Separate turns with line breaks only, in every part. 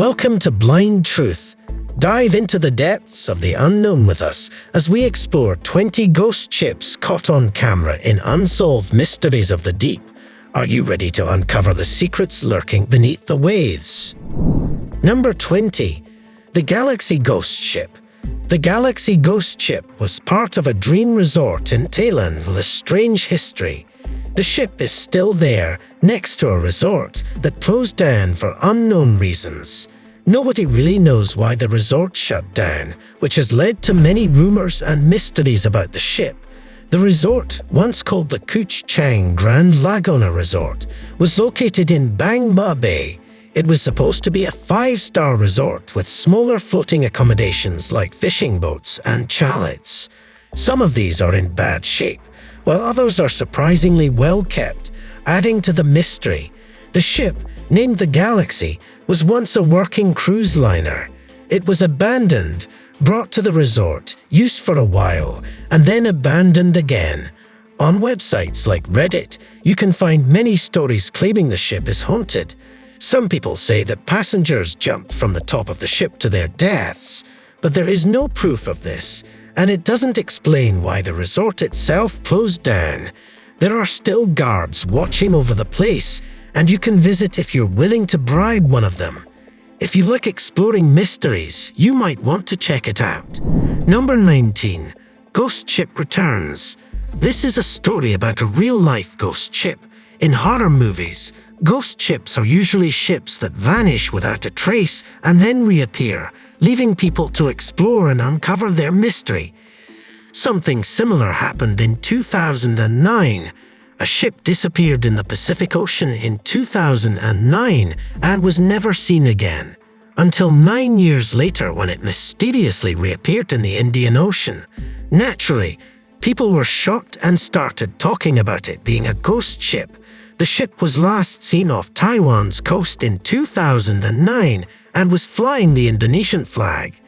Welcome to Blind Truth. Dive into the depths of the unknown with us as we explore 20 ghost ships caught on camera in unsolved mysteries of the deep. Are you ready to uncover the secrets lurking beneath the waves? Number 20. The Galaxy Ghost Ship. The Galaxy Ghost Ship was part of a dream resort in Thailand with a strange history. The ship is still there, next to a resort that closed down for unknown reasons. Nobody really knows why the resort shut down, which has led to many rumors and mysteries about the ship. The resort, once called the Kuch Chang Grand Laguna Resort, was located in Bang Ma Bay. It was supposed to be a 5-star resort with smaller floating accommodations like fishing boats and chalets. Some of these are in bad shape, while others are surprisingly well kept, adding to the mystery. The ship, named the Galaxy, was once a working cruise liner. It was abandoned, brought to the resort, used for a while, and then abandoned again. On websites like Reddit, you can find many stories claiming the ship is haunted. Some people say that passengers jumped from the top of the ship to their deaths, but there is no proof of this, and it doesn't explain why the resort itself closed down. There are still guards watching over the place, and you can visit if you're willing to bribe one of them. If you like exploring mysteries, you might want to check it out. Number 19. Ghost Ship Returns. This is a story about a real-life ghost ship. In horror movies, ghost ships are usually ships that vanish without a trace and then reappear, leaving people to explore and uncover their mystery. Something similar happened in 2009. A ship disappeared in the Pacific Ocean in 2009 and was never seen again, until 9 years later when it mysteriously reappeared in the Indian Ocean. Naturally, people were shocked and started talking about it being a ghost ship. The ship was last seen off Taiwan's coast in 2009 and was flying the Indonesian flag.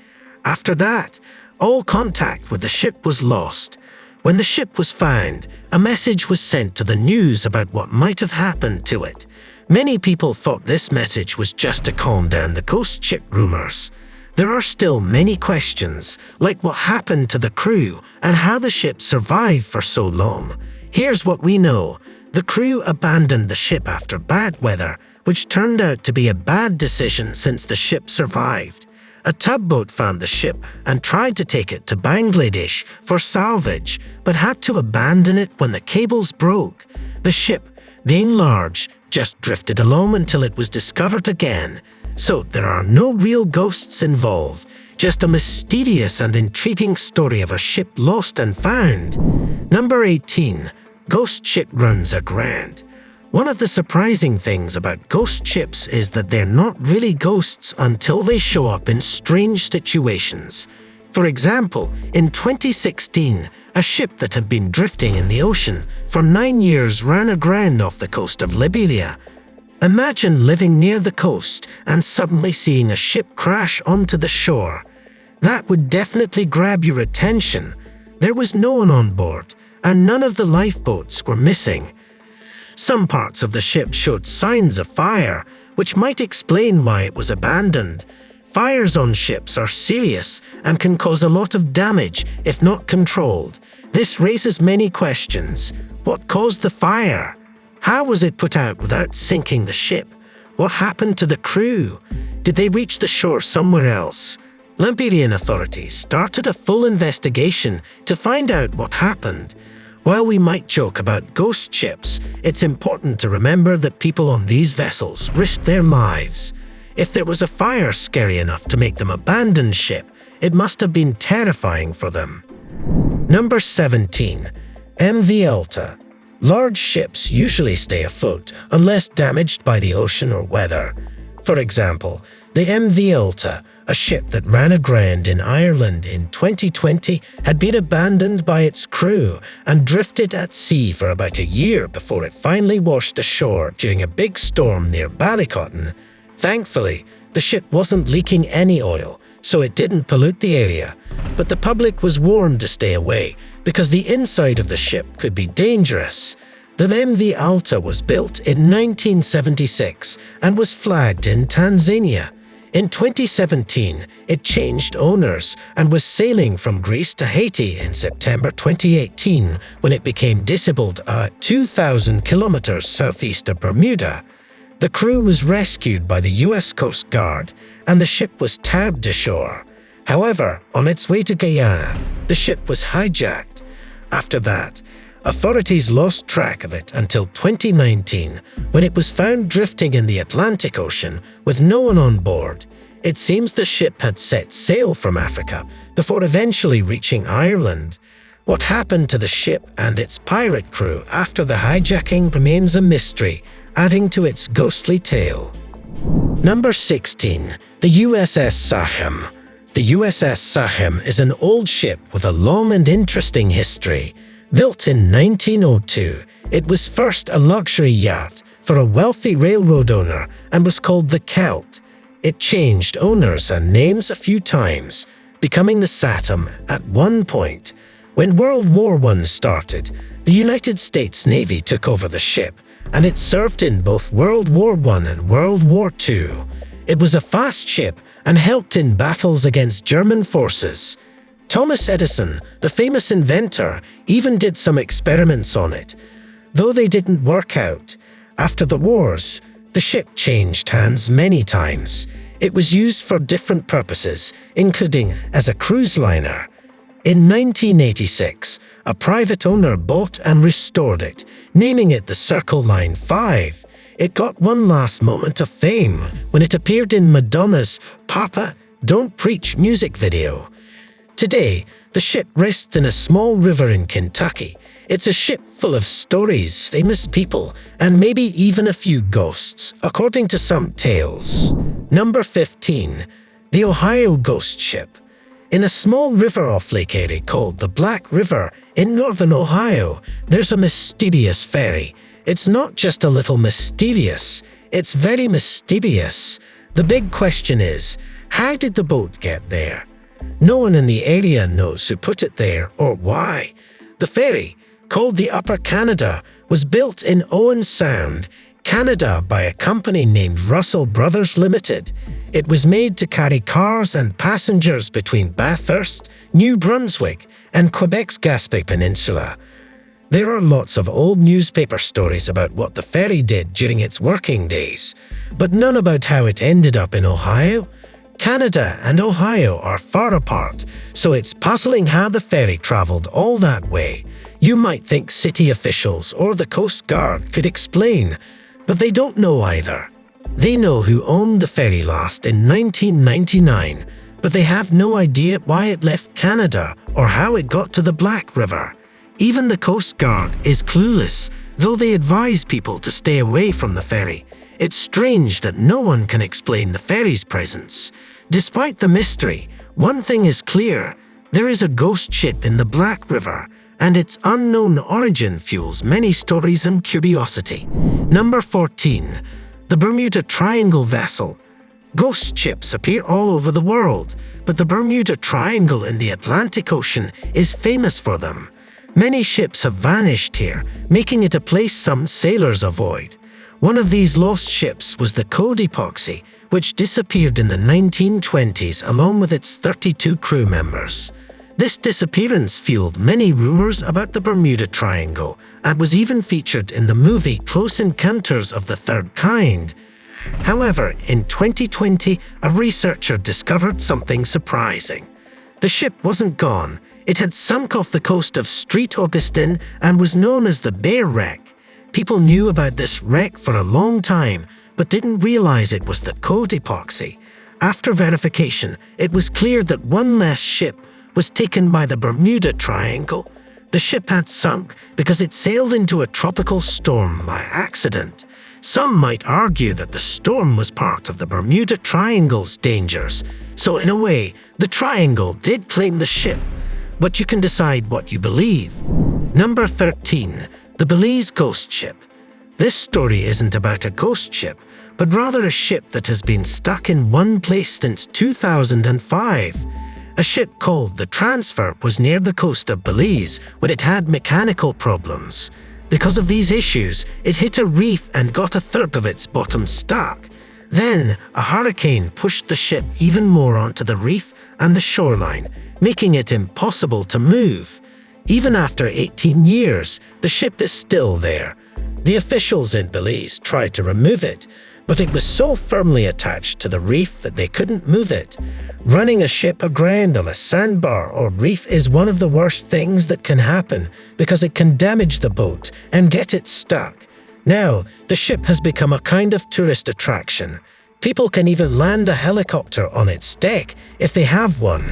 After that, all contact with the ship was lost. When the ship was found, a message was sent to the news about what might have happened to it. Many people thought this message was just to calm down the ghost ship rumors. There are still many questions, like what happened to the crew and how the ship survived for so long. Here's what we know. The crew abandoned the ship after bad weather, which turned out to be a bad decision since the ship survived. A tugboat found the ship and tried to take it to Bangladesh for salvage, but had to abandon it when the cables broke. The ship, being large, just drifted along until it was discovered again. So there are no real ghosts involved, just a mysterious and intriguing story of a ship lost and found. Number 18. Ghost ship runs aground. One of the surprising things about ghost ships is that they're not really ghosts until they show up in strange situations. For example, in 2016, a ship that had been drifting in the ocean for 9 years ran aground off the coast of Liberia. Imagine living near the coast and suddenly seeing a ship crash onto the shore. That would definitely grab your attention. There was no one on board, and none of the lifeboats were missing. Some parts of the ship showed signs of fire, which might explain why it was abandoned. Fires on ships are serious and can cause a lot of damage if not controlled. This raises many questions. What caused the fire? How was it put out without sinking the ship? What happened to the crew? Did they reach the shore somewhere else? Liberian authorities started a full investigation to find out what happened. While we might joke about ghost ships, it's important to remember that people on these vessels risked their lives. If there was a fire scary enough to make them abandon ship, it must have been terrifying for them. Number 17. MV Alta. Large ships usually stay afloat unless damaged by the ocean or weather. For example, the MV Alta, a ship that ran aground in Ireland in 2020, had been abandoned by its crew and drifted at sea for about a year before it finally washed ashore during a big storm near Ballycotton. Thankfully, the ship wasn't leaking any oil, so it didn't pollute the area, but the public was warned to stay away because the inside of the ship could be dangerous. The MV Alta was built in 1976 and was flagged in Tanzania. In 2017, it changed owners and was sailing from Greece to Haiti in September 2018 when it became disabled at 2,000 kilometers southeast of Bermuda. The crew was rescued by the US Coast Guard and the ship was towed to shore. However, on its way to Guyana, the ship was hijacked. After that, authorities lost track of it until 2019, when it was found drifting in the Atlantic Ocean with no one on board. It seems the ship had set sail from Africa before eventually reaching Ireland. What happened to the ship and its pirate crew after the hijacking remains a mystery, adding to its ghostly tale. Number 16. The USS Sahim. The USS Sahim is an old ship with a long and interesting history. Built in 1902, it was first a luxury yacht for a wealthy railroad owner and was called the Celt. It changed owners and names a few times, becoming the Sahim at one point. When World War I started, the United States Navy took over the ship, and it served in both World War I and World War II. It was a fast ship and helped in battles against German forces. Thomas Edison, the famous inventor, even did some experiments on it, though they didn't work out. After the wars, the ship changed hands many times. It was used for different purposes, including as a cruise liner. In 1986, a private owner bought and restored it, naming it the Circle Line 5. It got one last moment of fame when it appeared in Madonna's Papa, Don't Preach music video. Today, the ship rests in a small river in Kentucky. It's a ship full of stories, famous people, and maybe even a few ghosts, according to some tales. Number 15. The Ohio Ghost Ship. In a small river off Lake Erie called the Black River in northern Ohio, there's a mysterious ferry. It's not just a little mysterious, it's very mysterious. The big question is, how did the boat get there? No one in the area knows who put it there or why. The ferry, called the Upper Canada, was built in Owen Sound, Canada by a company named Russell Brothers Limited. It was made to carry cars and passengers between Bathurst, New Brunswick, and Quebec's Gaspé Peninsula. There are lots of old newspaper stories about what the ferry did during its working days, but none about how it ended up in Ohio. Canada and Ohio are far apart, so it's puzzling how the ferry traveled all that way. You might think city officials or the Coast Guard could explain, but they don't know either. They know who owned the ferry last in 1999, but they have no idea why it left Canada or how it got to the Black River. Even the Coast Guard is clueless, though they advise people to stay away from the ferry. It's strange that no one can explain the ferry's presence. Despite the mystery, one thing is clear: there is a ghost ship in the Black River, and its unknown origin fuels many stories and curiosity. Number 14. The Bermuda Triangle vessel. Ghost ships appear all over the world, but the Bermuda Triangle in the Atlantic Ocean is famous for them. Many ships have vanished here, making it a place some sailors avoid. One of these lost ships was the Code Epoxy, which disappeared in the 1920s along with its 32 crew members. This disappearance fueled many rumors about the Bermuda Triangle and was even featured in the movie Close Encounters of the Third Kind. However, in 2020, a researcher discovered something surprising. The ship wasn't gone. It had sunk off the coast of St. Augustine and was known as the Bear Wreck. People knew about this wreck for a long time, but didn't realize it was the Code Epoxy. After verification, it was clear that one less ship was taken by the Bermuda Triangle. The ship had sunk because it sailed into a tropical storm by accident. Some might argue that the storm was part of the Bermuda Triangle's dangers, so in a way, the Triangle did claim the ship, but you can decide what you believe. Number 13. The Belize Ghost Ship. This story isn't about a ghost ship, but rather a ship that has been stuck in one place since 2005. A ship called the Transfer was near the coast of Belize when it had mechanical problems. Because of these issues, it hit a reef and got a third of its bottom stuck. Then, a hurricane pushed the ship even more onto the reef and the shoreline, making it impossible to move. Even after 18 years, the ship is still there. The officials in Belize tried to remove it, but it was so firmly attached to the reef that they couldn't move it. Running a ship aground on a sandbar or reef is one of the worst things that can happen because it can damage the boat and get it stuck. Now, the ship has become a kind of tourist attraction. People can even land a helicopter on its deck if they have one.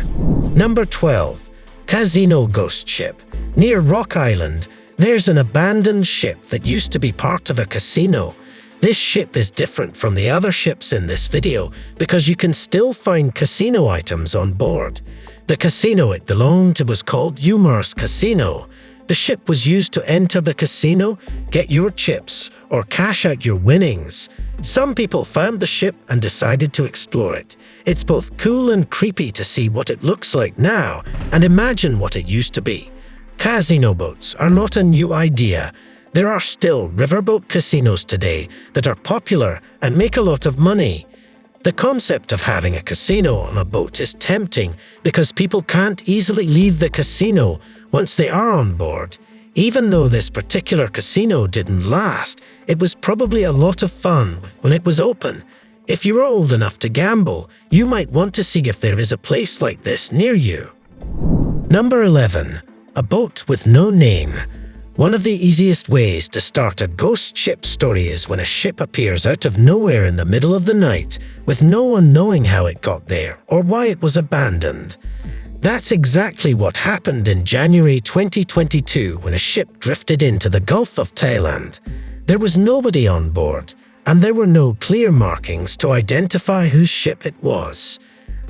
Number 12. Casino Ghost Ship. Near Rock Island, there's an abandoned ship that used to be part of a casino. This ship is different from the other ships in this video because you can still find casino items on board. The casino it belonged to was called Umars Casino. The ship was used to enter the casino, get your chips, or cash out your winnings. Some people found the ship and decided to explore it. It's both cool and creepy to see what it looks like now and imagine what it used to be. Casino boats are not a new idea. There are still riverboat casinos today that are popular and make a lot of money. The concept of having a casino on a boat is tempting because people can't easily leave the casino once they are on board. Even though this particular casino didn't last, it was probably a lot of fun when it was open. If you're old enough to gamble, you might want to see if there is a place like this near you. Number 11. A boat with no name. One of the easiest ways to start a ghost ship story is when a ship appears out of nowhere in the middle of the night, with no one knowing how it got there or why it was abandoned. That's exactly what happened in January 2022 when a ship drifted into the Gulf of Thailand. There was nobody on board, and there were no clear markings to identify whose ship it was.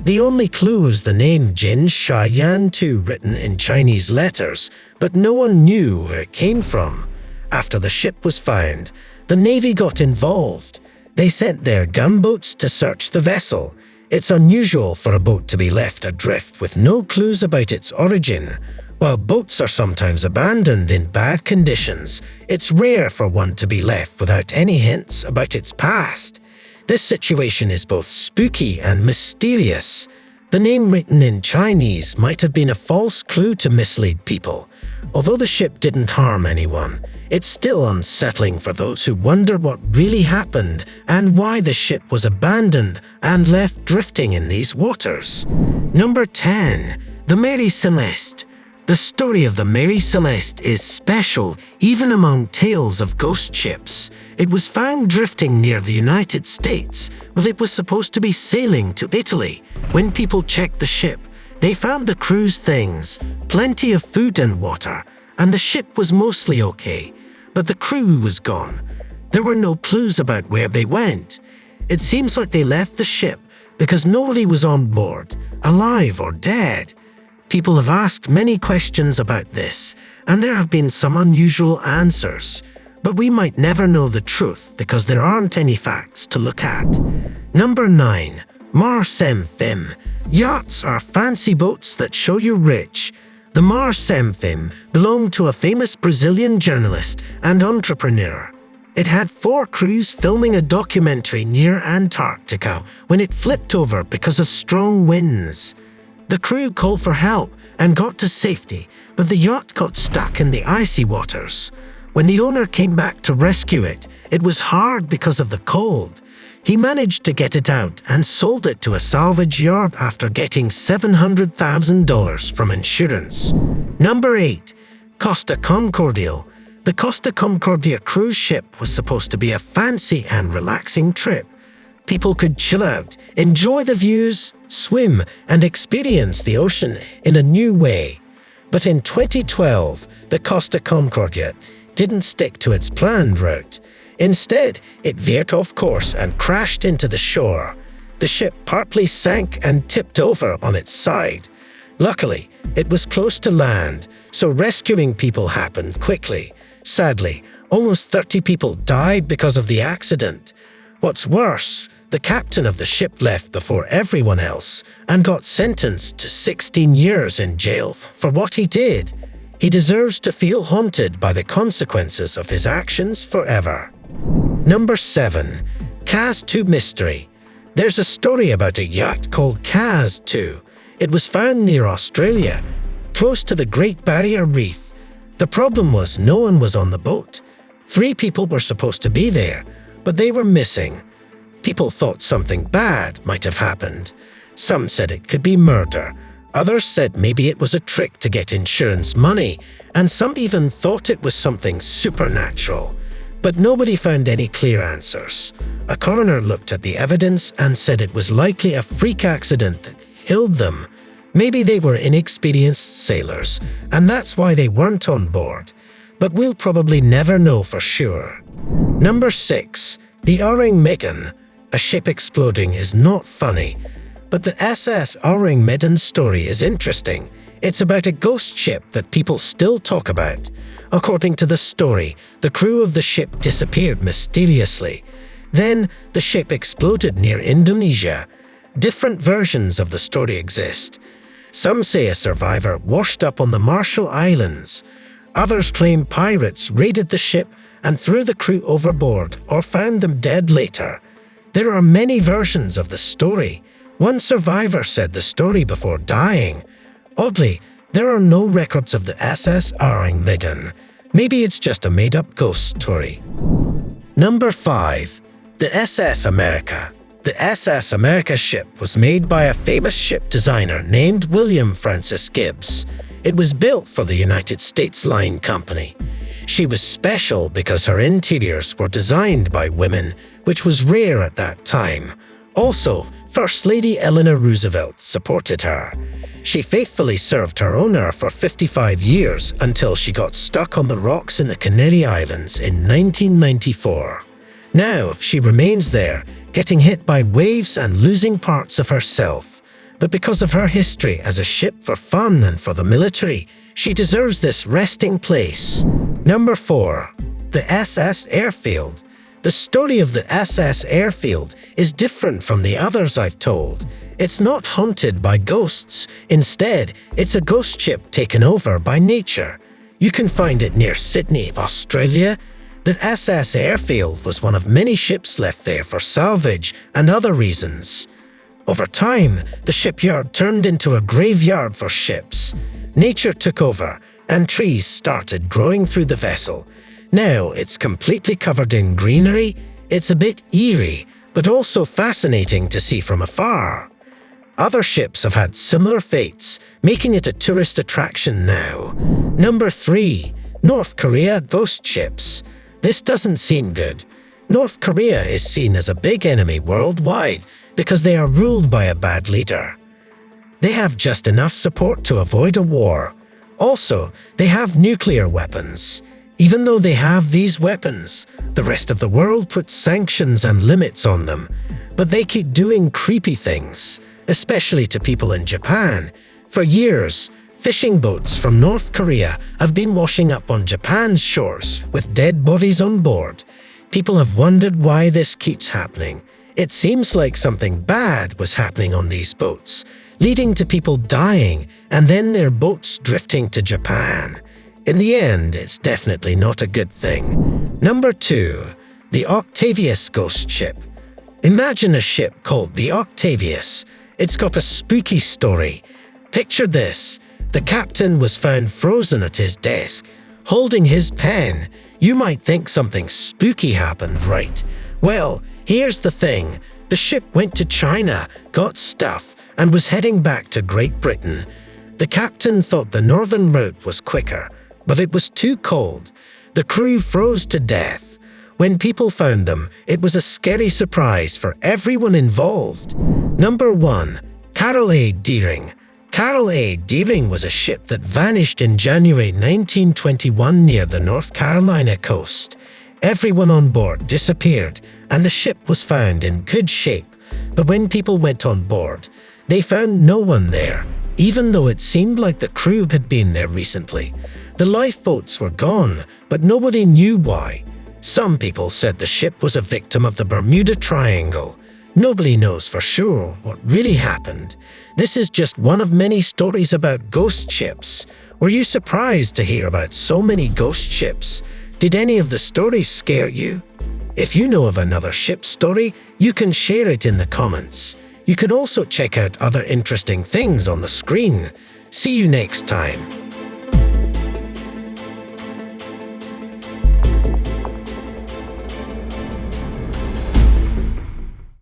The only clue was the name Jin Shaiyan 2 written in Chinese letters, but no one knew where it came from. After the ship was found, the Navy got involved. They sent their gunboats to search the vessel. It's unusual for a boat to be left adrift with no clues about its origin. While boats are sometimes abandoned in bad conditions, it's rare for one to be left without any hints about its past. This situation is both spooky and mysterious. The name written in Chinese might have been a false clue to mislead people. Although the ship didn't harm anyone, it's still unsettling for those who wonder what really happened and why the ship was abandoned and left drifting in these waters. Number 10. The Mary Celeste. The story of the Mary Celeste is special even among tales of ghost ships. It was found drifting near the United States, but it was supposed to be sailing to Italy. When people checked the ship, they found the crew's things, plenty of food and water, and the ship was mostly okay. But the crew was gone. There were no clues about where they went. It seems like they left the ship because nobody was on board, alive or dead. People have asked many questions about this, and there have been some unusual answers. But we might never know the truth because there aren't any facts to look at. Number 9. Marm. Yachts are fancy boats that show you're rich. The Marm belonged to a famous Brazilian journalist and entrepreneur. It had 4 crews filming a documentary near Antarctica when it flipped over because of strong winds. The crew called for help and got to safety, but the yacht got stuck in the icy waters. When the owner came back to rescue it, it was hard because of the cold. He managed to get it out and sold it to a salvage yard after getting $700,000 from insurance. Number 8. Costa Concordia. The Costa Concordia cruise ship was supposed to be a fancy and relaxing trip. People could chill out, enjoy the views, swim, and experience the ocean in a new way. But in 2012, the Costa Concordia didn't stick to its planned route. Instead, it veered off course and crashed into the shore. The ship partly sank and tipped over on its side. Luckily, it was close to land, so rescuing people happened quickly. Sadly, almost 30 people died because of the accident. What's worse, the captain of the ship left before everyone else and got sentenced to 16 years in jail for what he did. He deserves to feel haunted by the consequences of his actions forever. Number 7. Kaz II mystery. There's a story about a yacht called Kaz II. It was found near Australia, close to the Great Barrier Reef. The problem was no one was on the boat. 3 people were supposed to be there, but they were missing. People thought something bad might have happened. Some said it could be murder. Others said maybe it was a trick to get insurance money, and some even thought it was something supernatural. But nobody found any clear answers. A coroner looked at the evidence and said it was likely a freak accident that killed them. Maybe they were inexperienced sailors, and that's why they weren't on board. But we'll probably never know for sure. Number 6. The Orang Medan. A ship exploding is not funny, but the SS Orang Medan story is interesting. It's about a ghost ship that people still talk about. According to the story, the crew of the ship disappeared mysteriously. Then, the ship exploded near Indonesia. Different versions of the story exist. Some say a survivor washed up on the Marshall Islands. Others claim pirates raided the ship and threw the crew overboard or found them dead later. There are many versions of the story. One survivor said the story before dying. Oddly, there are no records of the SS Orang Medan. Maybe it's just a made-up ghost story. Number 5. The SS America. The SS America ship was made by a famous ship designer named William Francis Gibbs. It was built for the United States Line Company. She was special because her interiors were designed by women, which was rare at that time. Also, First Lady Eleanor Roosevelt supported her. She faithfully served her owner for 55 years until she got stuck on the rocks in the Canary Islands in 1994. Now, she remains there, getting hit by waves and losing parts of herself. But because of her history as a ship for fun and for the military, she deserves this resting place. Number 4. The SS Airfield. The story of the SS Airfield is different from the others I've told. It's not haunted by ghosts. Instead, it's a ghost ship taken over by nature. You can find it near Sydney, Australia. The SS Airfield was one of many ships left there for salvage and other reasons. Over time, the shipyard turned into a graveyard for ships. Nature took over, and trees started growing through the vessel. Now it's completely covered in greenery. It's a bit eerie, but also fascinating to see from afar. Other ships have had similar fates, making it a tourist attraction now. Number 3. North Korea ghost ships. This doesn't seem good. North Korea is seen as a big enemy worldwide because they are ruled by a bad leader. They have just enough support to avoid a war. Also, they have nuclear weapons. Even though they have these weapons, the rest of the world puts sanctions and limits on them. But they keep doing creepy things, especially to people in Japan. For years, fishing boats from North Korea have been washing up on Japan's shores with dead bodies on board. People have wondered why this keeps happening. It seems like something bad was happening on these boats, leading to people dying and then their boats drifting to Japan. In the end, it's definitely not a good thing. Number 2. The Octavius ghost ship. Imagine a ship called the Octavius. It's got a spooky story. Picture this. The captain was found frozen at his desk, holding his pen. You might think something spooky happened, right? Well, here's the thing. The ship went to China, got stuff, and was heading back to Great Britain. The captain thought the northern route was quicker, but it was too cold. The crew froze to death. When people found them, it was a scary surprise for everyone involved. Number 1. Carroll A. Carroll A. was a ship that vanished in January 1921 near the North Carolina coast. Everyone on board disappeared, and the ship was found in good shape. But when people went on board, they found no one there, even though it seemed like the crew had been there recently. The lifeboats were gone, but nobody knew why. Some people said the ship was a victim of the Bermuda Triangle. Nobody knows for sure what really happened. This is just one of many stories about ghost ships. Were you surprised to hear about so many ghost ships? Did any of the stories scare you? If you know of another ship story, you can share it in the comments. You can also check out other interesting things on the screen. See you next time.